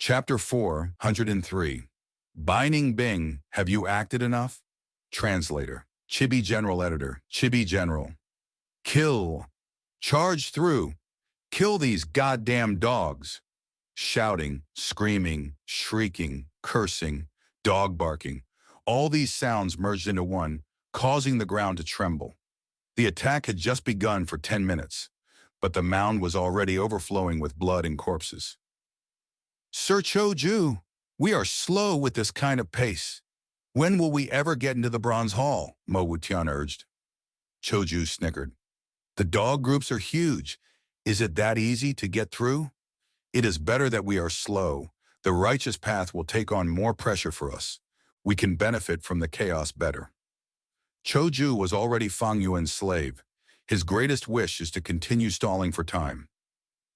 Chapter 403. Bai Ning Bing, have you acted enough? Translator. Chibi General Editor. Chibi General. Kill. Charge through. Kill these goddamn dogs. Shouting, screaming, shrieking, cursing, dog barking. All these sounds merged into one, causing the ground to tremble. The attack had just begun for 10 minutes, but the mound was already overflowing with blood and corpses. Sir Cho-ju, we are slow with this kind of pace. When will we ever get into the Bronze Hall? Mo Wutian urged. Cho-ju snickered. The dog groups are huge. Is it that easy to get through? It is better that we are slow. The righteous path will take on more pressure for us. We can benefit from the chaos better. Cho-ju was already Fang Yuan's slave. His greatest wish is to continue stalling for time.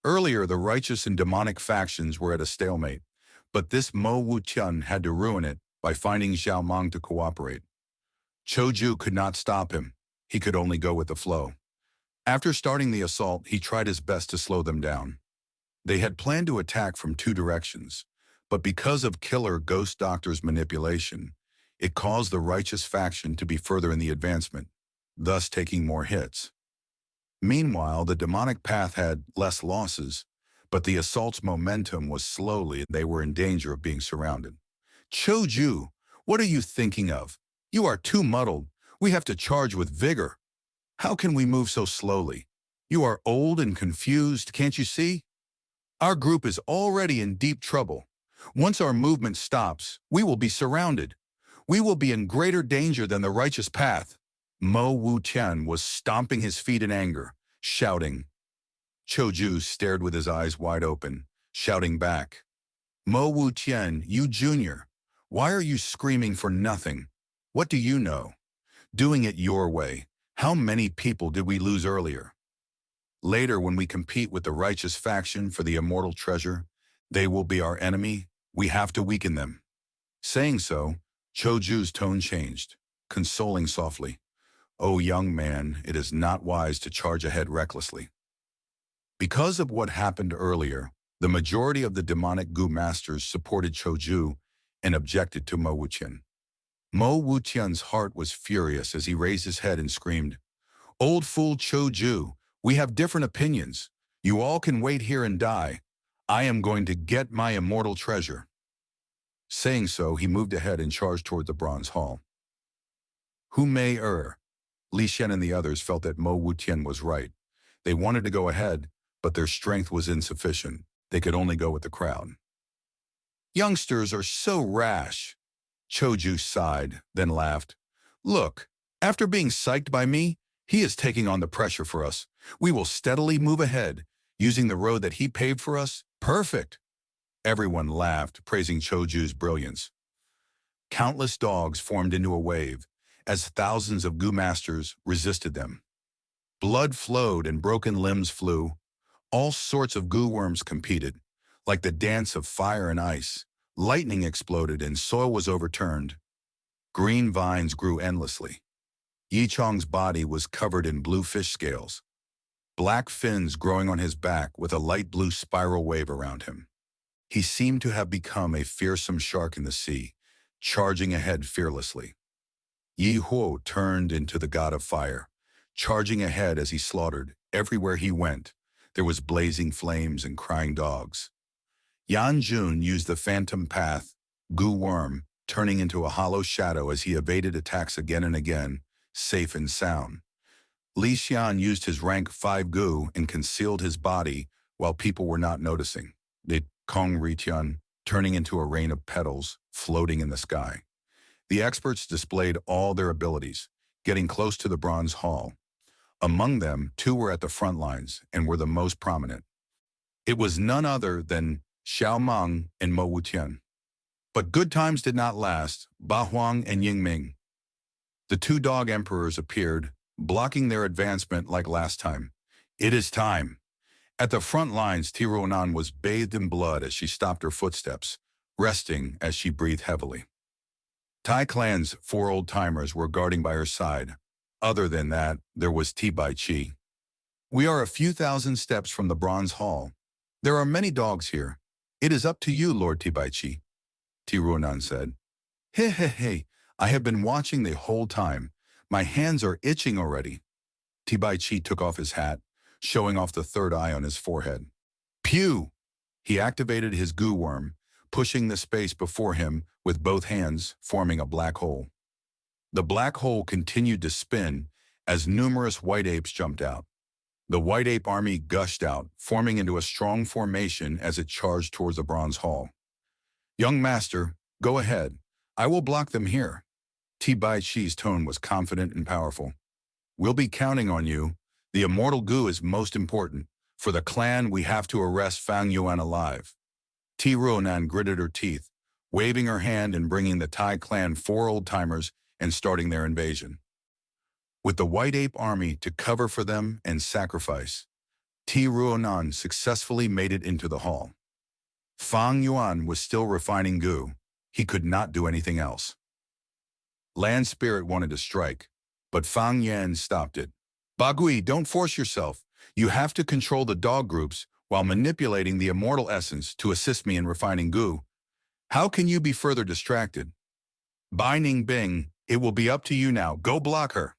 Earlier, the righteous and demonic factions were at a stalemate, but this Mo Wutian had to ruin it by finding Xiao Meng to cooperate. Cho-ju could not stop him. He could only go with the flow. After starting the assault, he tried his best to slow them down. They had planned to attack from two directions, but because of Killer Ghost Doctor's manipulation, it caused the righteous faction to be further in the advancement, thus taking more hits. Meanwhile, the demonic path had less losses, but the assault's momentum was slowly, they were in danger of being surrounded. Cho-ju, what are you thinking of? You are too muddled. We have to charge with vigor. How can we move so slowly? You are old and confused, can't you see? Our group is already in deep trouble. Once our movement stops, we will be surrounded. We will be in greater danger than the righteous path. Mo Wutian was stomping his feet in anger, shouting. Cho-ju stared with his eyes wide open, shouting back. Mo Wutian, you junior, why are you screaming for nothing? What do you know? Doing it your way. How many people did we lose earlier? Later, when we compete with the righteous faction for the immortal treasure, they will be our enemy. We have to weaken them. Saying so, Cho-ju's tone changed, consoling softly. Oh, young man, it is not wise to charge ahead recklessly. Because of what happened earlier, the majority of the demonic Gu masters supported Cho-ju and objected to Mo Wutian. Mo Wutian's heart was furious as he raised his head and screamed, Old fool Cho-ju, we have different opinions. You all can wait here and die. I am going to get my immortal treasure. Saying so, he moved ahead and charged toward the Bronze Hall. Who may err? Li Xian and the others felt that Mo Wutian was right. They wanted to go ahead, but their strength was insufficient. They could only go with the crowd. Youngsters are so rash. Cho-ju sighed, then laughed. Look, after being psyched by me, he is taking on the pressure for us. We will steadily move ahead, using the road that he paved for us. Perfect. Everyone laughed, praising Cho-ju's brilliance. Countless dogs formed into a wave, as thousands of Gu masters resisted them. Blood flowed and broken limbs flew. All sorts of Gu worms competed, like the dance of fire and ice. Lightning exploded and soil was overturned. Green vines grew endlessly. Yichong's body was covered in blue fish scales, black fins growing on his back with a light blue spiral wave around him. He seemed to have become a fearsome shark in the sea, charging ahead fearlessly. Yi Huo turned into the god of fire, charging ahead as he slaughtered. Everywhere he went, there was blazing flames and crying dogs. Yan Jun used the phantom path, Gu worm, turning into a hollow shadow as he evaded attacks again and again, safe and sound. Li Xian used his rank 5 Gu and concealed his body while people were not noticing. The Kong Ritian, turning into a rain of petals, floating in the sky. The experts displayed all their abilities, getting close to the Bronze Hall. Among them, 2 were at the front lines and were the most prominent. It was none other than Xiao Meng and Mo Wutian. But good times did not last. Ba Huang and Ying Ming. The 2 dog emperors appeared, blocking their advancement like last time. It is time. At the front lines, Tiruanan was bathed in blood as she stopped her footsteps, resting as she breathed heavily. Tai Clan's 4 old-timers were guarding by her side. Other than that, there was Ti Bai Chi. We are a few thousand steps from the Bronze Hall. There are many dogs here. It is up to you, Lord Tibaichi, Tiruonan said. Hey, hey, hey, I have been watching the whole time. My hands are itching already. Tibaichi took off his hat, showing off the third eye on his forehead. Pew! He activated his goo worm, pushing the space before him with both hands, forming a black hole. The black hole continued to spin as numerous white apes jumped out. The white ape army gushed out, forming into a strong formation as it charged towards the bronze hall. Young master, go ahead. I will block them here. Tibaichi's tone was confident and powerful. We'll be counting on you. The immortal goo is most important. For the clan, we have to arrest Fang Yuan alive. Tiruonan gritted her teeth, waving her hand and bringing the Tai clan 4 old-timers and starting their invasion. With the White Ape army to cover for them and sacrifice, Tiruonan successfully made it into the hall. Fang Yuan was still refining goo. He could not do anything else. Land Spirit wanted to strike, but Fang Yan stopped it. Bagui, don't force yourself. You have to control the dog groups while manipulating the immortal essence to assist me in refining goo. How can you be further distracted? Bai Ning Bing, it will be up to you now. Go block her.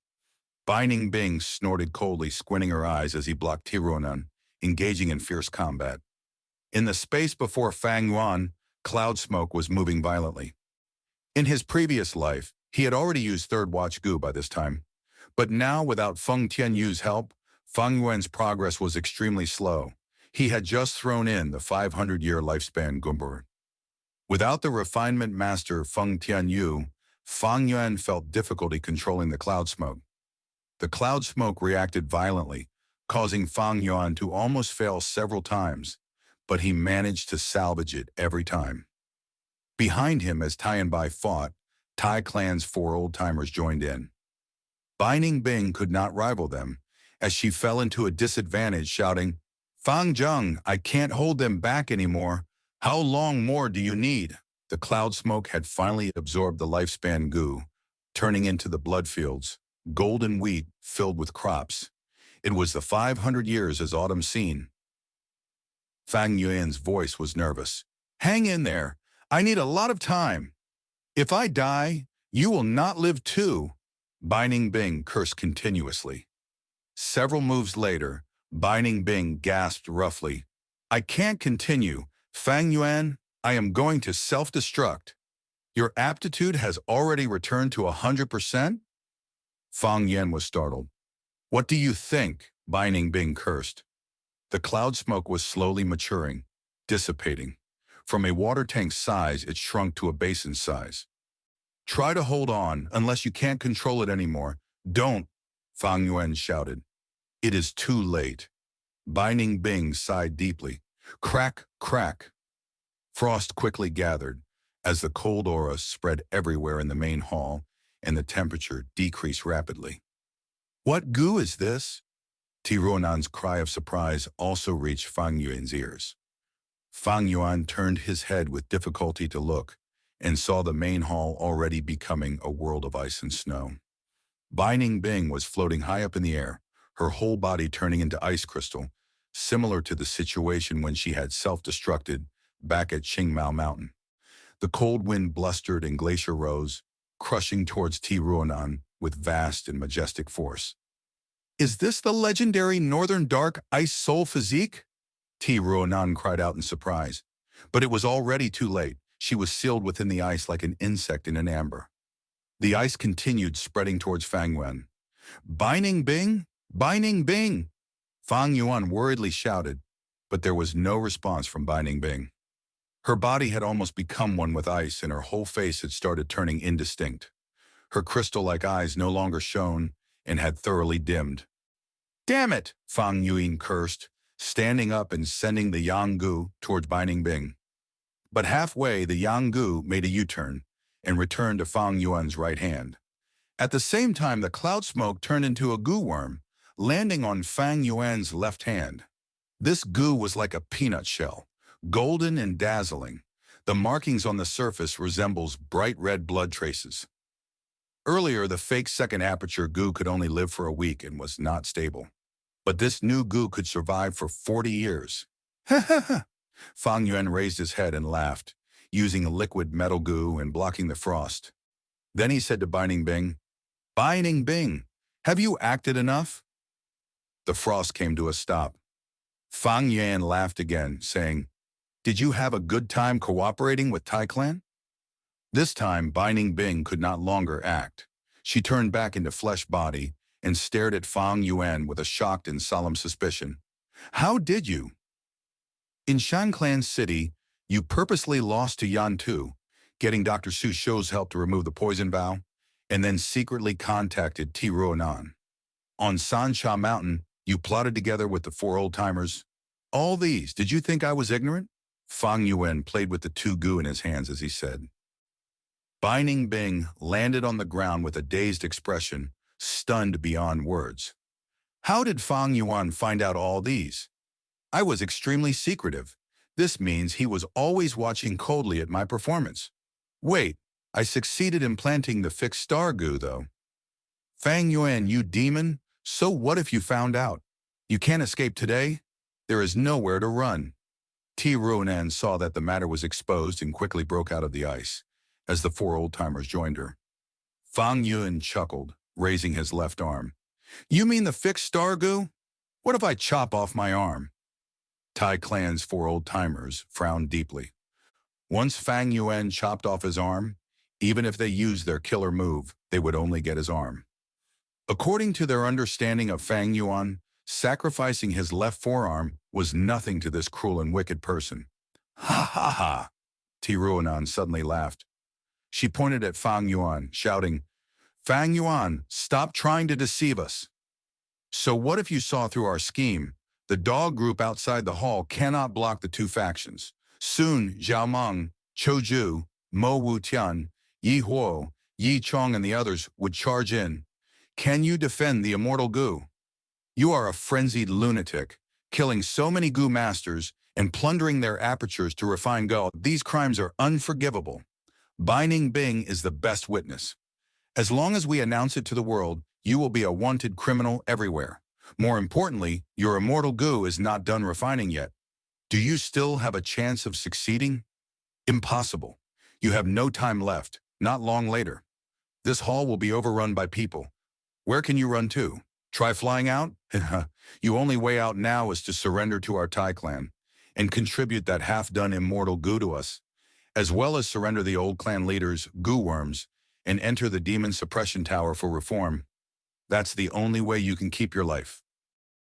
Bai Ning Bing snorted coldly, squinting her eyes as he blocked Tiruonan, engaging in fierce combat. In the space before Fang Yuan, cloud smoke was moving violently. In his previous life, he had already used third watch goo by this time. But now, without Feng Tianyu's help, Fang Yuan's progress was extremely slow. He had just thrown in the 500-year lifespan Gumbur. Without the refinement master Feng Tianyu, Fang Yuan felt difficulty controlling the cloud smoke. The cloud smoke reacted violently, causing Fang Yuan to almost fail several times, but he managed to salvage it every time. Behind him, as Tai and Bai fought, Tai clan's 4 old-timers joined in. Bai Ning Bing could not rival them, as she fell into a disadvantage, shouting, Fang Zheng, I can't hold them back anymore. How long more do you need? The cloud smoke had finally absorbed the lifespan goo, turning into the blood fields, golden wheat filled with crops. It was the 500 years as autumn seen. Fang Yuan's voice was nervous. Hang in there. I need a lot of time. If I die, you will not live too. Bai Ning Bing cursed continuously. Several moves later, Bai Ning Bing gasped roughly. I can't continue. Fang Yuan, I am going to self-destruct. Your aptitude has already returned to 100%? Fang Yuan was startled. What do you think? Bai Ning Bing cursed. The cloud smoke was slowly maturing, dissipating. From a water tank size, it shrunk to a basin size. Try to hold on unless you can't control it anymore. Don't, Fang Yuan shouted. It is too late. Bai Ning Bing sighed deeply. Crack, crack. Frost quickly gathered as the cold aura spread everywhere in the main hall and the temperature decreased rapidly. What goo is this? Tiruonan's cry of surprise also reached Fang Yuan's ears. Fang Yuan turned his head with difficulty to look and saw the main hall already becoming a world of ice and snow. Bai Ning Bing was floating high up in the air, her whole body turning into ice crystal, similar to the situation when she had self-destructed back at Qingmao Mountain. The cold wind blustered and glacier rose, crushing towards Tiruonan with vast and majestic force. Is this the legendary Northern Dark Ice Soul physique? Tiruonan cried out in surprise. But it was already too late. She was sealed within the ice like an insect in an amber. The ice continued spreading towards Fang Yuan. Bai Ning Bing? Bai Ning Bing! Fang Yuan worriedly shouted, but there was no response from Bai Ning Bing. Her body had almost become one with ice and her whole face had started turning indistinct. Her crystal-like eyes no longer shone and had thoroughly dimmed. Damn it! Fang Yuan cursed, standing up and sending the Yang Gu towards Bai Ning Bing. But halfway, the Yang Gu made a U-turn and returned to Fang Yuan's right hand. At the same time, the cloud smoke turned into a goo worm, landing on Fang Yuan's left hand. This goo was like a peanut shell, golden and dazzling. The markings on the surface resembles bright red blood traces. Earlier, the fake second aperture goo could only live for a week and was not stable. But this new goo could survive for 40 years. Ha ha ha! Fang Yuan raised his head and laughed, using a liquid metal goo and blocking the frost. Then he said to Bai Ning Bing, have you acted enough? The frost came to a stop. Fang Yuan laughed again, saying, did you have a good time cooperating with Tai Clan? This time, Bai Ning Bing could not longer act. She turned back into flesh body and stared at Fang Yuan with a shocked and solemn suspicion. How did you? In Shanclan City, you purposely lost to Yan Tu, getting Dr. Su Shou's help to remove the poison vow, and then secretly contacted Ti Ruonan. On San Cha Mountain, you plotted together with the four old-timers. All these, did you think I was ignorant? Fang Yuan played with the two goo in his hands as he said. Bai Ning Bing landed on the ground with a dazed expression, stunned beyond words. How did Fang Yuan find out all these? I was extremely secretive. This means he was always watching coldly at my performance. Wait, I succeeded in planting the fixed star goo, though. Fang Yuan, you demon, so what if you found out? You can't escape today? There is nowhere to run. Ti Ruonan saw that the matter was exposed and quickly broke out of the ice, as the four old-timers joined her. Fang Yuan chuckled, raising his left arm. You mean the fixed star goo? What if I chop off my arm? Tai Clan's four old-timers frowned deeply. Once Fang Yuan chopped off his arm, even if they used their killer move, they would only get his arm. According to their understanding of Fang Yuan, sacrificing his left forearm was nothing to this cruel and wicked person. Ha ha ha! Ti Ruonan suddenly laughed. She pointed at Fang Yuan, shouting, Fang Yuan, stop trying to deceive us. So what if you saw through our scheme? The dog group outside the hall cannot block the two factions. Soon, Zhao Meng, Chou Ju, Mo Wutian, Yi Huo, Yi Chong and the others would charge in. Can you defend the immortal goo? You are a frenzied lunatic, killing so many goo masters and plundering their apertures to refine gold. These crimes are unforgivable. Bai Ning Bing is the best witness. As long as we announce it to the world, you will be a wanted criminal everywhere. More importantly, your immortal goo is not done refining yet. Do you still have a chance of succeeding? Impossible. You have no time left, not long later. This hall will be overrun by people. Where can you run to? Try flying out? Your only way out now is to surrender to our Tai clan and contribute that half-done immortal goo to us, as well as surrender the old clan leaders, goo worms, and enter the demon suppression tower for reform. That's the only way you can keep your life.